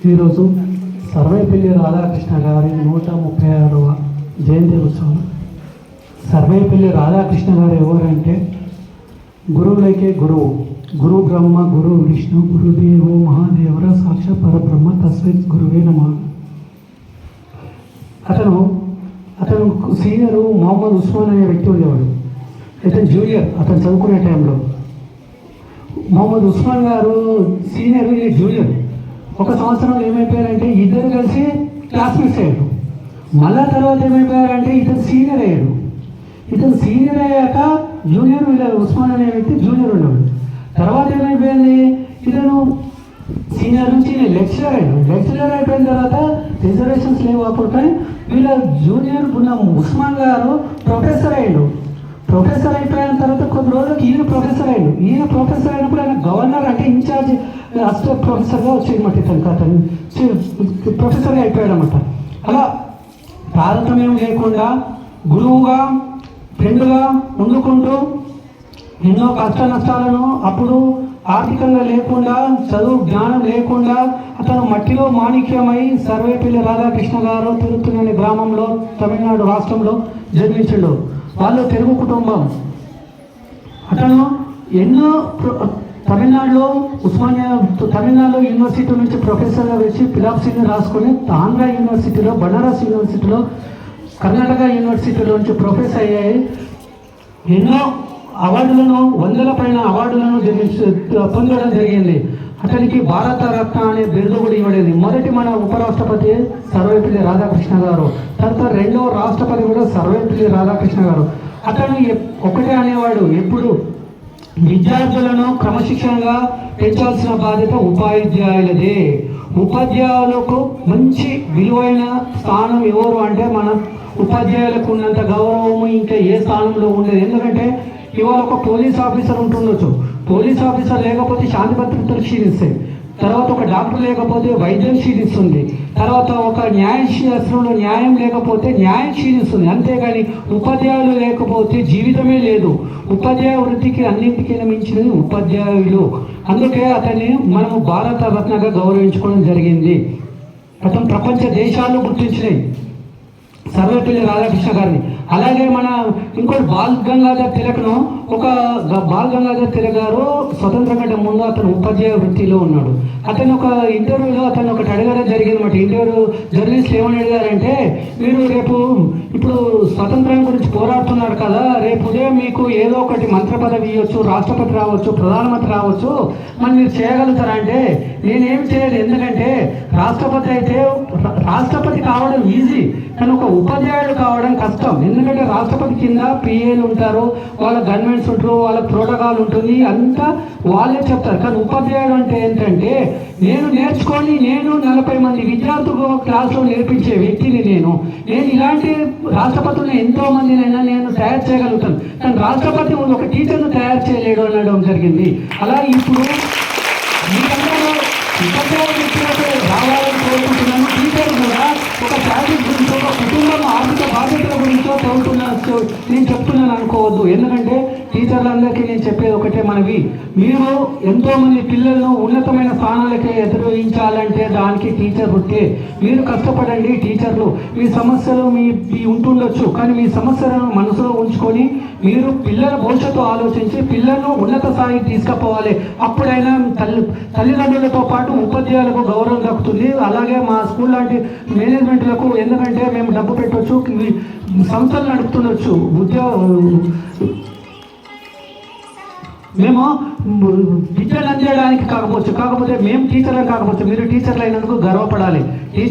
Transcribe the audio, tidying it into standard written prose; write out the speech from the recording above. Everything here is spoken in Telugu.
ఈరోజు సర్వేపల్లి రాధాకృష్ణ గారి 136వ జయంతి ఉత్సవం. సర్వేపల్లి రాధాకృష్ణ గారు ఎవరంటే గురువులకే గురువు, గురు బ్రహ్మ గురు విష్ణు గురుదేవో మహాదేవర సాక్షాత్ పరబ్రహ్మ తస్మైత్ గురువే నమః. అతను సీనియరు మొహమ్మద్ ఉస్మాన్ అనే వ్యక్తి ఉండేవాడు. అయితే జూనియర్ అతను చదువుకునే టైంలో మొహమ్మద్ ఉస్మాన్ గారు సీనియర్, ఇది జూనియర్. ఒక సంవత్సరంలో ఏమైపోయారంటే ఇద్దరు కలిసి క్లాస్మేట్స్ అయ్యారు. మళ్ళా తర్వాత ఏమైపోయారంటే ఇతను సీనియర్ అయ్యాడు. ఇతను సీనియర్ అయ్యాక జూనియర్ ఉస్మాన్ అనే వ్యక్తి జూనియర్ ఉన్నాడు. తర్వాత ఏమైపోయింది, ఇతను సీనియర్ నుంచి లెక్చరర్ అయ్యాడు. లెక్చరర్ అయిపోయిన తర్వాత రిజర్వేషన్స్ లేవు అప్పుడు, కానీ వీళ్ళ జూనియర్ ఉన్న ఉస్మాన్ గారు ప్రొఫెసర్ అయ్యాడు. ప్రొఫెసర్ అయిపోయిన తర్వాత కొద్ది రోజులకి ఈయన ప్రొఫెసర్ అయ్యాడు. ఈయన ప్రొఫెసర్ అయినప్పుడు ఆయన గవర్నర్ అంటే ఇన్ఛార్జ్ అసిస్టెంట్ ప్రొఫెసర్గా వచ్చేయమాట. అతను ప్రొఫెసర్గా అయిపోయాడు అనమాట. అలా తారతమ్యం లేకుండా గురువుగా ఫ్రెండ్గా వండుకుంటూ ఎన్నో కష్ట నష్టాలను, అప్పుడు ఆర్థికంగా లేకుండా, చదువు జ్ఞానం లేకుండా అతను మట్టిలో మాణిక్యమై సర్వేపల్లి రాధాకృష్ణ గారు తిరుత్తూరు అనే గ్రామంలో తమిళనాడు రాష్ట్రంలో జన్మించాడు. వాళ్ళు తెలుగు కుటుంబం. అతను ఎన్నో తమిళనాడులో తమిళనాడులో యూనివర్సిటీ నుంచి ప్రొఫెసర్గా వచ్చి ఫిలాసఫీని రాసుకొని ఆంధ్ర యూనివర్సిటీలో, బనారస్ యూనివర్సిటీలో, కర్ణాటక యూనివర్సిటీలో నుంచి ప్రొఫెసర్ అయ్యాయి. ఎన్నో అవార్డులను, 100 పైన అవార్డులను పొందడం జరిగింది. అతనికి భారత రత్న అనే బిరుదు కూడా ఇవ్వడేది. మొదటి మన ఉపరాష్ట్రపతి సర్వేపల్లి రాధాకృష్ణ గారు, తర్వాత రెండవ రాష్ట్రపతి కూడా సర్వేపల్లి రాధాకృష్ణ గారు. అతను ఒకటే అనేవాడు, ఎప్పుడు విద్యార్థులను క్రమశిక్షణగా పెంచాల్సిన బాధ్యత ఉపాధ్యాయులదే. ఉపాధ్యాయులకు మంచి విలువైన స్థానం ఎవరు అంటే మన ఉపాధ్యాయులకు ఉన్నంత గౌరవము ఇంకా ఏ స్థానంలో ఉండేది. ఎందుకంటే ఇవాళ ఒక పోలీస్ ఆఫీసర్ ఉంటుండొచ్చు, పోలీస్ ఆఫీసర్ లేకపోతే శాంతి భద్రతలు క్షీణిస్తాయి. తర్వాత ఒక డాక్టర్ లేకపోతే వైద్యం క్షీణిస్తుంది. తర్వాత ఒక న్యాయశాస్త్రంలో న్యాయం లేకపోతే న్యాయం క్షీణిస్తుంది. అంతేగాని ఉపాధ్యాయులు లేకపోతే జీవితమే లేదు. ఉపాధ్యాయ వృత్తికి అన్నింటికీ మించినది ఉపాధ్యాయులు. అందుకే అతన్ని మనము భారత రత్నగా గౌరవించుకోవడం జరిగింది. అతను ప్రపంచ దేశాలు గుర్తించినాయి సర్వేపల్లి రాధాకృష్ణ గారిని. అలాగే మన ఇంకోటి బాల్ గంగాధర్ తిలక్ను, బాల్ గంగాధర్ తిలక్ గారు స్వతంత్రం కంటే ముందు అతను ఉపాధ్యాయ వృత్తిలో ఉన్నాడు. అతను ఒక ఇంటర్వ్యూలో అతను ఒకటి అడగడం జరిగింది అన్నమాట. ఇంటర్వ్యూ జర్నలిస్ట్ ఏమని అడిగారంటే, మీరు ఇప్పుడు స్వతంత్రం గురించి పోరాడుతున్నారు కదా, రేపు ఉదయం మీకు ఏదో ఒకటి మంత్రి పదవి ఇవ్వచ్చు, రాష్ట్రపతి రావచ్చు, ప్రధానమంత్రి రావచ్చు, మరి మీరు చేయగలుగుతారా అంటే, నేనేం చేయలేదు. ఎందుకంటే రాష్ట్రపతి కావడం ఈజీ, కానీ ఒక ఉపాధ్యాయుడు కావడం కష్టం. ఎందుకంటే రాష్ట్రపతి కింద పిఏలు ఉంటారు, వాళ్ళ గవర్నమెంట్స్ ఉంటారు, వాళ్ళ ప్రోటోకాల్ ఉంటుంది, అంతా వాళ్ళే చెప్తారు. కానీ ఉపాధ్యాయుడు అంటే ఏంటంటే, నేను నేర్చుకొని నేను 40 మంది విద్యార్థులు క్లాసులో నేర్పించే వ్యక్తిని. నేను ఇలాంటి రాష్ట్రపతులను ఎంతో మందినైనా నేను తయారు చేయగలుగుతాను, కానీ రాష్ట్రపతి ఒక టీచర్ను తయారు చేయలేడు అనడం జరిగింది. అలా ఇప్పుడు మీరందరూ ఉపాధ్యాయులు వ్యక్తులకు రావాలని కోరుకుంటున్నాను. టీచర్ కూడా ఒక ఫ్యామిలీ గురించో, ఒక కుటుంబం ఆర్థిక బాధ్యతల గురించో చదువుతున్నట్టు నేను చెప్తున్నాను అనుకోవద్దు. ఎందుకంటే టీచర్లందరికీ నేను చెప్పేది ఒకటే మనవి, మీరు ఎంతోమంది పిల్లలను ఉన్నతమైన స్థానాలకి ఎదురించాలంటే దానికి టీచర్ వృత్తే. మీరు కష్టపడండి టీచర్లు. మీ సమస్యలు మీ ఉంటుండొచ్చు, కానీ మీ సమస్యలను మనసులో ఉంచుకొని మీరు పిల్లల భవిష్యత్తు ఆలోచించి పిల్లలను ఉన్నత స్థాయికి తీసుకుపోవాలి. అప్పుడైనా తల్లిదండ్రులతో పాటు ఉపాధ్యాయులకు గౌరవం దక్కుతుంది. అలాగే మా స్కూల్ లాంటి మేనేజ్మెంట్లకు, ఎందుకంటే మేము డబ్బు పెట్టవచ్చు, సంస్థలు నడుపుతుండొచ్చు, మేము విద్యను అందించడానికి కాకపోతే మేము టీచర్లను కాకపోతే మీరు టీచర్లు అయినందుకు గర్వపడాలి.